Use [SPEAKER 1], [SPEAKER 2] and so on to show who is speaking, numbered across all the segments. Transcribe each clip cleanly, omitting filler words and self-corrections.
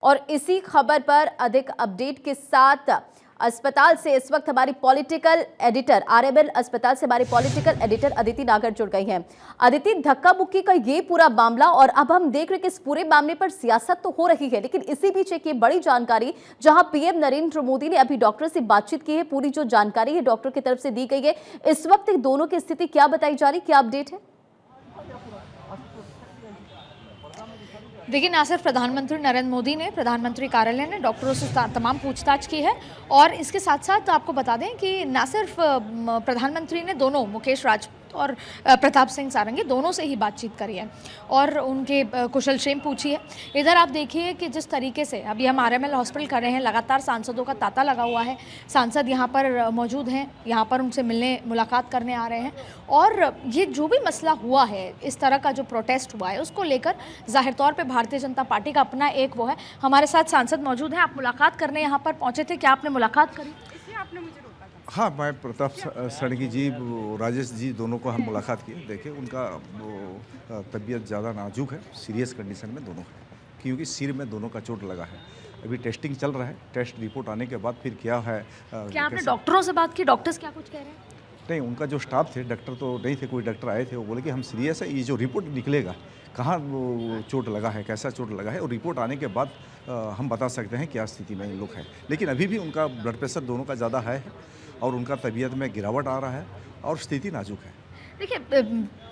[SPEAKER 1] और इसी खबर पर अधिक अपडेट के साथ अस्पताल से इस वक्त हमारी पॉलिटिकल एडिटर आरएमएल अस्पताल से हमारी पॉलिटिकल एडिटर अदिति नागर जुड़ गई हैं। अदिति, धक्का मुक्की का ये पूरा मामला और अब हम देख रहे हैं कि इस पूरे मामले पर सियासत तो हो रही है, लेकिन इसी बीच एक ये बड़ी जानकारी जहां पीएम नरेंद्र मोदी ने अभी डॉक्टर से बातचीत की है, पूरी जो जानकारी है डॉक्टर की तरफ से दी गई है। इस वक्त दोनों की स्थिति क्या बताई जा रही, क्या अपडेट है?
[SPEAKER 2] देखिए, ना सिर्फ प्रधानमंत्री नरेंद्र मोदी ने, प्रधानमंत्री कार्यालय ने डॉक्टरों से तमाम पूछताछ की है और इसके साथ साथ आपको बता दें कि ना सिर्फ प्रधानमंत्री ने दोनों मुकेश राजपूत और प्रताप सिंह सारंगी दोनों से ही बातचीत करी है और उनके कुशलक्षेम पूछी है। इधर आप देखिए कि जिस तरीके से अभी हम आरएमएल हॉस्पिटल कर रहे हैं, लगातार सांसदों का तांता लगा हुआ है। सांसद यहाँ पर मौजूद हैं, यहाँ पर उनसे मिलने मुलाकात करने आ रहे हैं और ये जो भी मसला हुआ है, इस तरह का जो प्रोटेस्ट हुआ है, उसको लेकर जाहिर तौर पर भारतीय जनता पार्टी का अपना एक वो है। हमारे साथ सांसद मौजूद हैं, आप मुलाकात करने यहाँ पर पहुँचे थे, क्या आपने मुलाकात करी?
[SPEAKER 3] हाँ, मैं प्रताप सड़गी जी, राजेश जी, दोनों को हम मुलाकात किए। देखिए, उनका तबीयत ज़्यादा नाजुक है, सीरियस कंडीशन में दोनों है, क्योंकि सिर में दोनों का चोट लगा है। अभी टेस्टिंग चल रहा है, टेस्ट रिपोर्ट आने के बाद फिर क्या है।
[SPEAKER 2] क्या आपने डॉक्टरों से बात की? डॉक्टर्स क्या कुछ कह रहे हैं?
[SPEAKER 3] नहीं, उनका जो स्टाफ थे, डॉक्टर तो नहीं थे, कोई डॉक्टर आए थे, वो बोले कि हम सीरियस है, ये जो रिपोर्ट निकलेगा कहाँ वो चोट लगा है, कैसा चोट लगा है, और रिपोर्ट आने के बाद हम बता सकते हैं क्या स्थिति में इन लोग है। लेकिन अभी भी उनका ब्लड प्रेशर दोनों का ज़्यादा है और उनका तबीयत में गिरावट आ रहा है और स्थिति नाजुक है।
[SPEAKER 2] देखिए,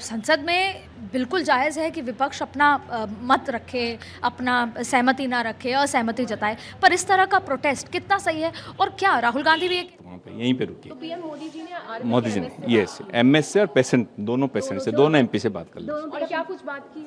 [SPEAKER 2] संसद में बिल्कुल जायज़ है कि विपक्ष अपना मत रखे, अपना सहमति ना रखे, असहमति जताए, पर इस तरह का प्रोटेस्ट कितना सही है? और क्या राहुल गांधी भी
[SPEAKER 4] वहाँ पे यहीं पे रुकी?
[SPEAKER 2] तो पीएम मोदी जी ने
[SPEAKER 4] यस, एमएस से और पेशेंट, दोनों पेशेंट से, दोनों एमपी से बात कर ली।
[SPEAKER 2] और क्या कुछ बात की?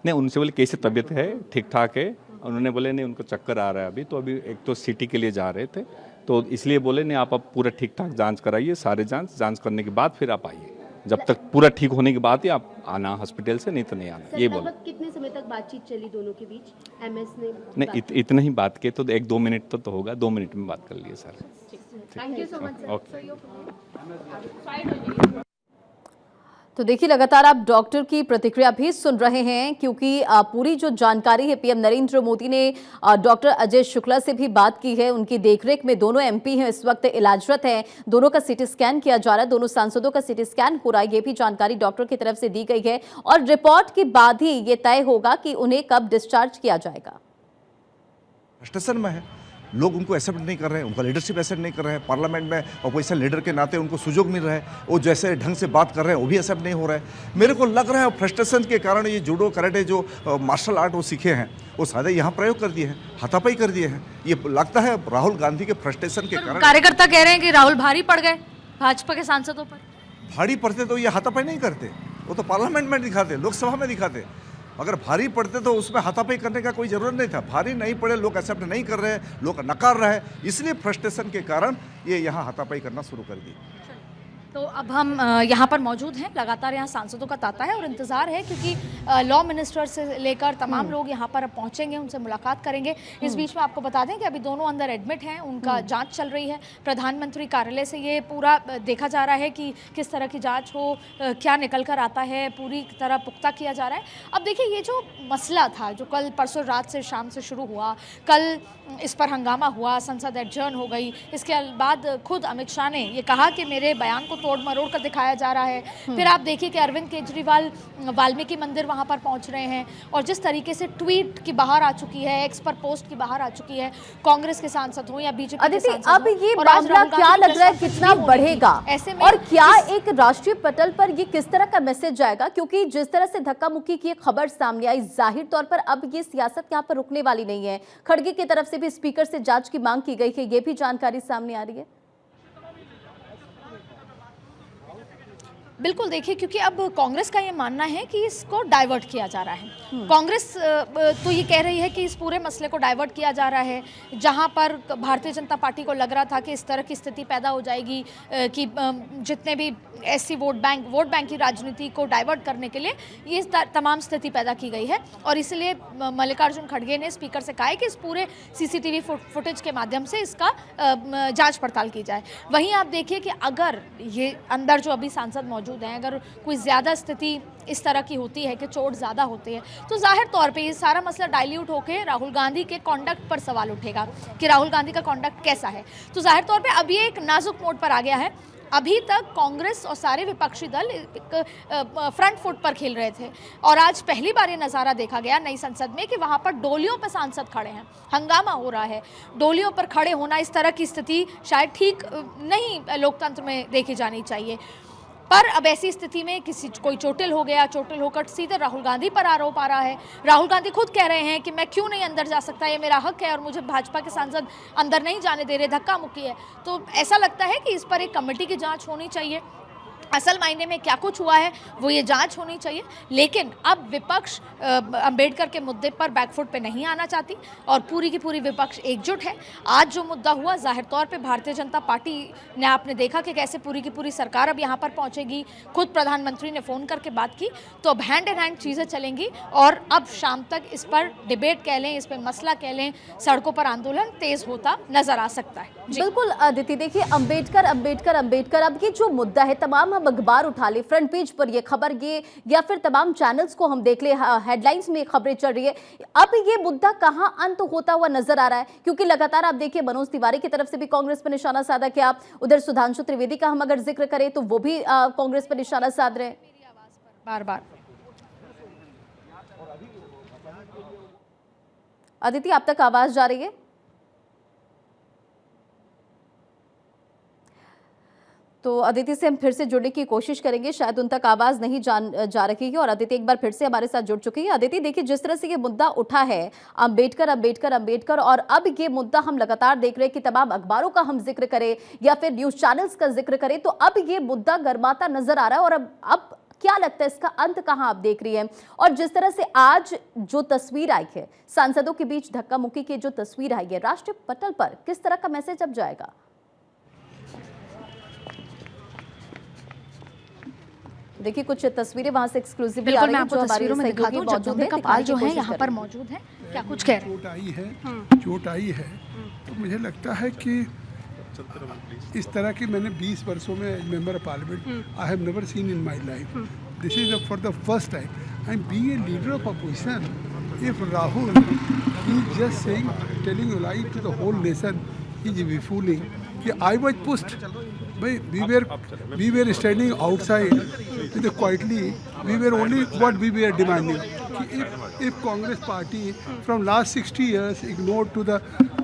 [SPEAKER 4] नहीं, उनसे बोले कैसे तबीयत है, ठीक ठाक है। उन्होंने बोले नहीं, उनको चक्कर आ रहा है अभी, तो अभी एक तो सिटी के लिए जा रहे थे, तो इसलिए बोले नहीं, आप अब पूरा ठीक ठाक जांच कराइए, सारे जांच करने के बाद फिर आप आइए। जब तक पूरा ठीक होने के बाद ही आप आना हॉस्पिटल से, नहीं तो नहीं आना, ये बोला।
[SPEAKER 5] कितने समय तक बातचीत चली दोनों के बीच? एमएस ने
[SPEAKER 4] नहीं, इतना ही बात किए, तो 1-2 मिनट तो होगा, 2 मिनट में बात कर लिए sir.
[SPEAKER 2] Thank you so much sir.
[SPEAKER 4] Okay.
[SPEAKER 1] तो देखिए, लगातार आप डॉक्टर की प्रतिक्रिया भी सुन रहे हैं, क्योंकि पूरी जो जानकारी है, पीएम नरेंद्र मोदी ने डॉक्टर अजय शुक्ला से भी बात की है। उनकी देखरेख में दोनों एमपी हैं, इस वक्त इलाजरत हैं, दोनों का सीटी स्कैन किया जा रहा है, दोनों सांसदों का सीटी स्कैन हो रहा है, ये भी जानकारी डॉक्टर की तरफ से दी गई है और रिपोर्ट के बाद ही ये तय होगा कि उन्हें कब डिस्चार्ज किया जाएगा।
[SPEAKER 3] स्टेशन में है, लोग उनको एक्सेप्ट नहीं कर रहे हैं, उनका लीडरशिप एक्सेप्ट नहीं कर रहे हैं। पार्लियामेंट में अपोजिशन लीडर के नाते उनको सुजोग मिल रहा है, वो जैसे ढंग से बात कर रहे हैं वो भी एक्सेप्ट नहीं हो रहा है। मेरे को लग रहा है फ्रस्ट्रेशन के कारण ये जूडो कराटे जो मार्शल आर्ट वो सीखे हैं, वो सारे यहाँ प्रयोग कर दिए हैं, हाथापाई कर दिए हैं। ये लगता है राहुल गांधी के फ्रस्ट्रेशन के कारण।
[SPEAKER 2] कार्यकर्ता कह रहे हैं कि राहुल भारी पड़ गए भाजपा के सांसदों पर।
[SPEAKER 3] भारी पड़ते तो ये हाथापाई नहीं करते, वो तो पार्लियामेंट में दिखाते, लोकसभा में दिखाते। अगर भारी पड़ते तो उसमें हाथापाई करने का कोई ज़रूरत नहीं था। भारी नहीं पड़े, लोग एक्सेप्ट नहीं कर रहे हैं, लोग नकार रहे हैं, इसलिए फ्रस्ट्रेशन के कारण ये यहाँ हाथापाई करना शुरू कर दी।
[SPEAKER 2] तो अब हम यहाँ पर मौजूद हैं, लगातार यहाँ सांसदों का तांता है और इंतज़ार है, क्योंकि लॉ मिनिस्टर से लेकर तमाम लोग यहाँ पर पहुँचेंगे, उनसे मुलाकात करेंगे। इस बीच में आपको बता दें कि अभी दोनों अंदर एडमिट हैं, उनका जांच चल रही है। प्रधानमंत्री कार्यालय से ये पूरा देखा जा रहा है कि किस तरह की जाँच हो, क्या निकल कर आता है, पूरी तरह पुख्ता किया जा रहा है। अब देखिए, ये जो मसला था जो कल परसों रात से शाम से शुरू हुआ, कल इस पर हंगामा हुआ, संसद एडजर्न हो गई। इसके बाद खुद अमित शाह ने ये कहा कि मेरे बयान को तोड़ मरोड़ कर दिखाया जा रहा है। फिर आप देखिए कि अरविंद केजरीवाल वाल्मीकि मंदिर वहां पर पहुंच रहे हैं और जिस तरीके से ट्वीट की बाहर आ चुकी है, एक्स पर पोस्ट की बाहर आ चुकी है, कांग्रेस के सांसद हो या बीजेपी के सांसद हो।
[SPEAKER 1] अब ये मामला क्या लग रहा है, कितना बढ़ेगा ऐसे में, और क्या एक राष्ट्रीय पटल पर ये किस तरह का मैसेज जाएगा? क्योंकि जिस तरह से धक्का मुक्की की खबर सामने आई, जाहिर तौर पर अब ये सियासत यहाँ पर रुकने वाली नहीं है। खड़गे की तरफ से भी स्पीकर से जांच की मांग की गई है, ये भी जानकारी सामने आ रही है।
[SPEAKER 2] बिल्कुल, देखिए, क्योंकि अब कांग्रेस का ये मानना है कि इसको डाइवर्ट किया जा रहा है। कांग्रेस तो ये कह रही है कि इस पूरे मसले को डाइवर्ट किया जा रहा है, जहां पर भारतीय जनता पार्टी को लग रहा था कि इस तरह की स्थिति पैदा हो जाएगी कि जितने भी एससी वोट बैंक की राजनीति को डाइवर्ट करने के लिए ये तमाम स्थिति पैदा की गई है और इसलिए मल्लिकार्जुन खड़गे ने स्पीकर से कहा है कि इस पूरे सीसीटीवी फुटेज के माध्यम से इसका जाँच पड़ताल की जाए। वहीं आप देखिए कि अगर ये अंदर जो अभी सांसद मौजूद मौजूद हैं, अगर कोई ज़्यादा स्थिति इस तरह की होती है कि चोट ज़्यादा होती है, तो जाहिर तौर पे ये सारा मसला डाइल्यूट होकर राहुल गांधी के कॉन्डक्ट पर सवाल उठेगा कि राहुल गांधी का कॉन्डक्ट कैसा है। तो जाहिर तौर पे अब ये एक नाजुक मोड़ पर आ गया है। अभी तक कांग्रेस और सारे विपक्षी दल फ्रंट फुट पर खेल रहे थे और आज पहली बार ये नज़ारा देखा गया नई संसद में कि वहाँ पर डोलियों पर सांसद खड़े हैं, हंगामा हो रहा है। डोलियों पर खड़े होना, इस तरह की स्थिति शायद ठीक नहीं लोकतंत्र में देखी जानी चाहिए। पर अब ऐसी स्थिति में कोई चोटिल हो गया, चोटिल होकर सीधे राहुल गांधी पर आरोप आ रहा है। राहुल गांधी खुद कह रहे हैं कि मैं क्यों नहीं अंदर जा सकता, ये मेरा हक है और मुझे भाजपा के सांसद अंदर नहीं जाने दे रहे, धक्का मुक्की है। तो ऐसा लगता है कि इस पर एक कमेटी की जांच होनी चाहिए। असल मायने में क्या कुछ हुआ है वो ये जांच होनी चाहिए। लेकिन अब विपक्ष अंबेडकर के मुद्दे पर बैकफुट पे नहीं आना चाहती और पूरी की पूरी विपक्ष एकजुट है। आज जो मुद्दा हुआ, जाहिर तौर पे भारतीय जनता पार्टी ने, आपने देखा कि कैसे पूरी की पूरी सरकार अब यहाँ पर पहुँचेगी। खुद प्रधानमंत्री ने फ़ोन करके बात की, तो अब हैंड इन हैंड चीज़ें चलेंगी और अब शाम तक इस पर डिबेट कह लें, इस पर मसला कह लें, सड़कों पर आंदोलन तेज़ होता नज़र आ सकता है।
[SPEAKER 1] बिल्कुल अदिति, देखिए अम्बेडकर अम्बेडकर अम्बेडकर, अब ये जो मुद्दा है, तमाम हम अखबार उठा ले, फ्रंट पेज पर ये खबर, ये या फिर तमाम चैनल्स को हम देख ले, हेडलाइंस में खबरें चल रही है, अब ये मुद्दा कहां अंत होता हुआ नजर आ रहा है? क्योंकि लगातार आप देखिए मनोज तिवारी की तरफ से भी कांग्रेस पर निशाना साधा गया, उधर सुधांशु त्रिवेदी का हम अगर जिक्र करें तो वो भी कांग्रेस पर निशाना साध रहे हैं
[SPEAKER 2] बार बार।
[SPEAKER 1] अदिति, आप तक आवाज जा रही है? तो अदिति से हम फिर से जुड़ने की कोशिश करेंगे, शायद उन तक आवाज नहीं जा रही है और अदिति एक बार फिर से हमारे साथ जुड़ चुकी है। अदिति, देखिए जिस तरह से ये मुद्दा उठा है, अम्बेडकर अम्बेडकर अम्बेडकर, और अब ये मुद्दा हम लगातार देख रहे हैं कि तमाम अखबारों का हम जिक्र करें या फिर न्यूज चैनल्स का जिक्र करें, तो अब ये मुद्दा गर्माता नजर आ रहा है। और अब क्या लगता है इसका अंत कहां आप देख रही हैं? और जिस तरह से आज जो तस्वीर आई है, सांसदों के बीच धक्का मुक्की की जो तस्वीर आई है, राष्ट्रीय पटल पर किस तरह का मैसेज अब जाएगा? देखिए कुछ तस्वीरें वहां से एक्सक्लूसिवली आ रही हैं, जो हमारे सहयोगी मौजूद हैं,
[SPEAKER 2] कपाल जो है यहाँ पर मौजूद हैं, क्या कुछ कह रहे हैं?
[SPEAKER 6] चोट आई है तो मुझे लगता है कि इस तरह की मैंने 20 वर्षों में member of parliament I have never seen in my life. This is for the first time I am being a leader of opposition. If Rahul is just saying, telling a lie to the whole nation, he is refuelling कि I was pushed. We were standing outside with quietly. We were only what we were demanding. If Congress party from last 60 years ignored to the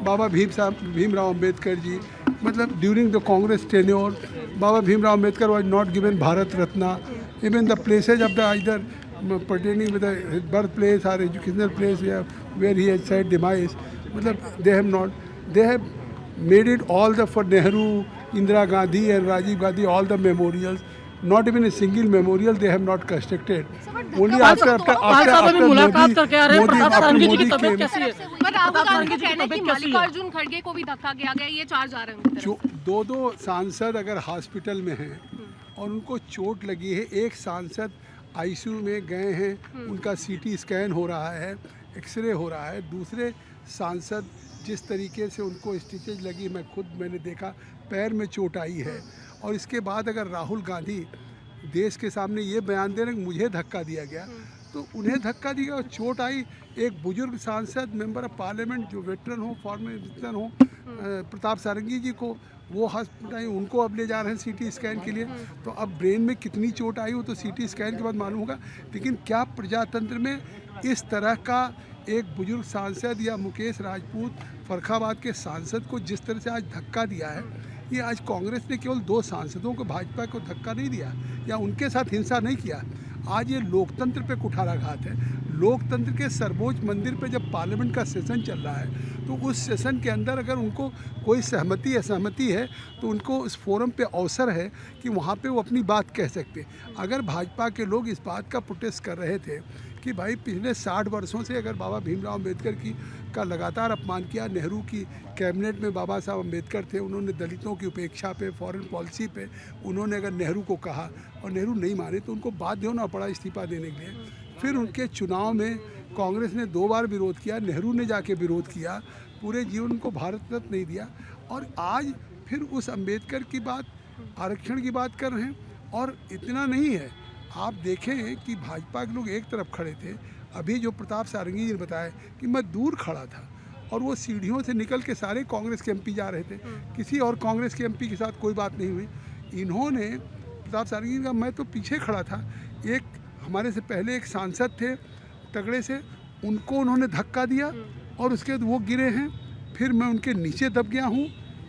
[SPEAKER 6] Baba Bhimrao Ambedkar ji, मतलब during the Congress tenure, Baba Bhimrao Ambedkar was not given Bharat Ratna. Even the places of the either pertaining with his birthplace or educational place where he had said demise, मतलब they have not. They have made it all the for Nehru, Indira Gandhi and Rajiv Gandhi, all the memorials. Not even a single memorial they have not constructed. Only after
[SPEAKER 7] मुलाकात करके आ रहे हैं। प्रताप सारंगी जी की तबीयत कैसी है?
[SPEAKER 5] राहुल गांधी का कहना है कि मल्लिकार्जुन खड़गे को भी धक्का दिया गया, ये चार्ज आ रहे हैं।
[SPEAKER 6] जो दो सांसद अगर हॉस्पिटल में हैं और उनको चोट लगी है, एक सांसद आईसीयू में गए हैं, उनका सीटी स्कैन हो रहा है, एक्सरे हो रहा है, दूसरे सांसद जिस तरीके से उनको स्टिचेज लगी, मैंने देखा, पैर में चोट आई है। और इसके बाद अगर राहुल गांधी देश के सामने ये बयान दे रहे हैं कि मुझे धक्का दिया गया, तो उन्हें धक्का दिया और चोट आई एक बुजुर्ग सांसद, मेंबर ऑफ पार्लियामेंट जो वेटरन हो, फॉर्मर वेटरन हो, प्रताप सारंगी जी को, वो हॉस्पिटल उनको अब ले जा रहे हैं सीटी स्कैन के लिए। तो अब ब्रेन में कितनी चोट आई हो तो सीटी स्कैन के बाद मालूम होगा। लेकिन क्या प्रजातंत्र में इस तरह का एक बुजुर्ग सांसद या मुकेश राजपूत फर्रुखाबाद के सांसद को जिस तरह से आज धक्का दिया है, ये आज कांग्रेस ने केवल 2 सांसदों को, भाजपा को धक्का नहीं दिया या उनके साथ हिंसा नहीं किया, आज ये लोकतंत्र पे कुठाराघात है। लोकतंत्र के सर्वोच्च मंदिर पे जब पार्लियामेंट का सेशन चल रहा है, तो उस सेशन के अंदर अगर उनको कोई सहमति असहमति है तो उनको उस फोरम पे अवसर है कि वहाँ पे वो अपनी बात कह सकते। अगर भाजपा के लोग इस बात का प्रोटेस्ट कर रहे थे कि भाई पिछले 60 वर्षों से अगर बाबा भीमराव अम्बेडकर का लगातार अपमान किया, नेहरू की कैबिनेट में बाबा साहब अम्बेडकर थे, उन्होंने दलितों की उपेक्षा पे, फॉरेन पॉलिसी पे उन्होंने अगर नेहरू को कहा और नेहरू नहीं माने तो उनको बाध्य होना पड़ा इस्तीफा देने के लिए। फिर उनके चुनाव में कांग्रेस ने 2 बार विरोध किया, नेहरू ने जाके विरोध किया, पूरे जीवन को भारत रत्न नहीं दिया, और आज फिर उस अम्बेडकर की बात, आरक्षण की बात कर रहे हैं और इतना नहीं है, आप देखें कि भाजपा के लोग एक तरफ खड़े थे। अभी जो प्रताप सारंगी जी ने बताया कि मैं दूर खड़ा था और वो सीढ़ियों से निकल के सारे कांग्रेस के एमपी जा रहे थे, किसी और कांग्रेस के एमपी के साथ कोई बात नहीं हुई। इन्होंने प्रताप सारंगी जी का मैं तो पीछे खड़ा था, एक हमारे से पहले एक सांसद थे तगड़े से, उनको उन्होंने धक्का दिया और उसके बाद वो गिरे हैं, फिर मैं उनके नीचे दब गया हूँ।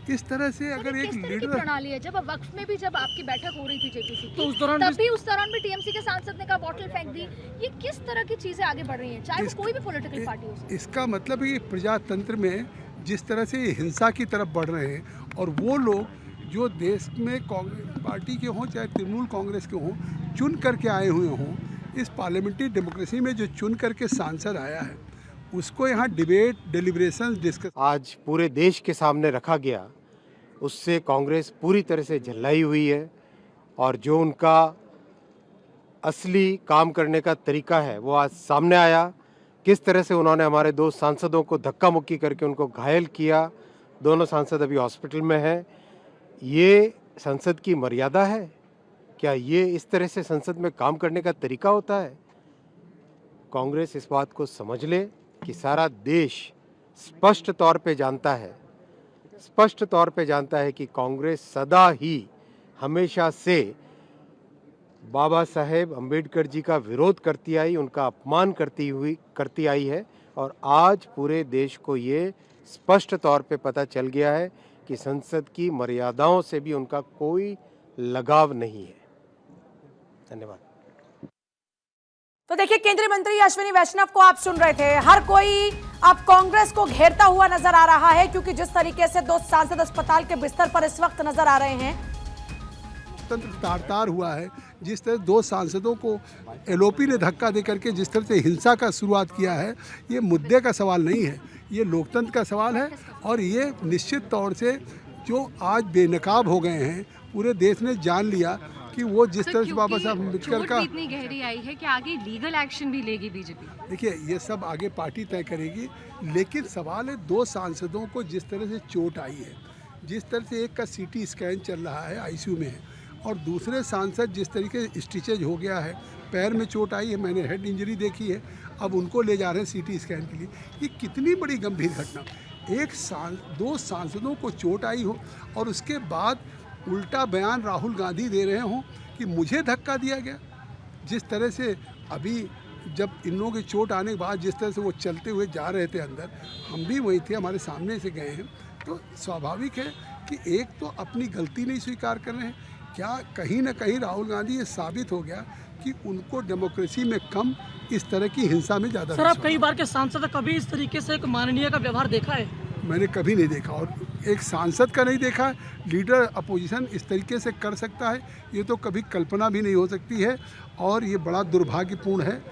[SPEAKER 6] इस तरह से अगर एक
[SPEAKER 2] किस तरह की
[SPEAKER 6] लीडर,
[SPEAKER 2] प्रणाली है? जब वक्फ में भी जब आपकी बैठक हो रही थी जेपीसी
[SPEAKER 7] तो
[SPEAKER 2] की,
[SPEAKER 7] उस दौरान
[SPEAKER 2] उस दौरान भी टीएमसी के सांसद ने कहा बॉटल फेंक दी। ये किस तरह की चीजें आगे बढ़ रही हैं, चाहे वो कोई भी पॉलिटिकल पार्टी हो?
[SPEAKER 6] इसका मतलब है कि प्रजातंत्र में जिस तरह से ये हिंसा की तरफ बढ़ रहे हैं और वो लोग जो देश में कांग्रेस पार्टी के हों चाहे तृणमूल कांग्रेस के हों, चुन करके आए हुए हों, इस पार्लियामेंट्री डेमोक्रेसी में जो चुन करके सांसद आया है उसको यहाँ डिबेट, डिलिब्रेशन, डिस्कस
[SPEAKER 8] आज पूरे देश के सामने रखा गया, उससे कांग्रेस पूरी तरह से झल्लाई हुई है। और जो उनका असली काम करने का तरीका है वो आज सामने आया। किस तरह से उन्होंने हमारे दो सांसदों को धक्का मुक्की करके उनको घायल किया। दोनों सांसद अभी हॉस्पिटल में हैं। ये संसद की मर्यादा है क्या? ये इस तरह से संसद में काम करने का तरीका होता है? कांग्रेस इस बात को समझ ले कि सारा देश स्पष्ट तौर पे जानता है कि कांग्रेस सदा ही हमेशा से बाबा साहेब अम्बेडकर जी का विरोध करती आई, उनका अपमान करती आई है। और आज पूरे देश को ये स्पष्ट तौर पे पता चल गया है कि संसद की मर्यादाओं से भी उनका कोई लगाव नहीं है। धन्यवाद।
[SPEAKER 9] तो देखिए, केंद्रीय मंत्री अश्विनी वैष्णव को आप सुन रहे थे। हर कोई अब कांग्रेस को घेरता हुआ नजर आ रहा है, क्योंकि जिस तरीके से दो सांसद अस्पताल के बिस्तर पर इस वक्त नजर आ रहे हैं,
[SPEAKER 6] तंत्र तार-तार हुआ है। जिस तरह दो सांसदों को एलओपी ने धक्का दे करके जिस तरह से हिंसा का शुरुआत किया है, ये मुद्दे का सवाल नहीं है, ये लोकतंत्र का सवाल है। और ये निश्चित तौर से जो आज बेनकाब हो गए हैं, पूरे देश ने जान लिया कि वो जिस तरह से बाबा साहब अम्बेडकर का,
[SPEAKER 5] इतनी गहरी आई है कि आगे लीगल एक्शन भी लेगी बीजेपी।
[SPEAKER 6] देखिए ये सब आगे पार्टी तय करेगी, लेकिन सवाल है दो सांसदों को जिस तरह से चोट आई है, जिस तरह से एक का सीटी स्कैन चल रहा है, आईसीयू में है, और दूसरे सांसद जिस तरीके से स्टिचेज हो गया है, पैर में चोट आई है, मैंने हेड इंजरी देखी है, अब उनको ले जा रहे हैं सीटी स्कैन के लिए। ये कितनी बड़ी गंभीर घटना, दो सांसदों को चोट आई हो और उसके बाद उल्टा बयान राहुल गांधी दे रहे हों कि मुझे धक्का दिया गया। जिस तरह से अभी जब इन लोगों की चोट आने के बाद जिस तरह से वो चलते हुए जा रहे थे अंदर, हम भी वहीं थे, हमारे सामने से गए हैं, तो स्वाभाविक है कि एक तो अपनी गलती नहीं स्वीकार कर रहे हैं। क्या कहीं ना कहीं राहुल गांधी ये साबित हो गया कि उनको डेमोक्रेसी में कम, इस तरह की हिंसा में ज़्यादा।
[SPEAKER 7] सर, आप कई बार के सांसद कभी इस तरीके से एक माननीय का व्यवहार देखा है?
[SPEAKER 6] मैंने कभी नहीं देखा, और एक सांसद का नहीं देखा। लीडर अपोजिशन इस तरीके से कर सकता है, ये तो कभी कल्पना भी नहीं हो सकती है, और ये बड़ा दुर्भाग्यपूर्ण है।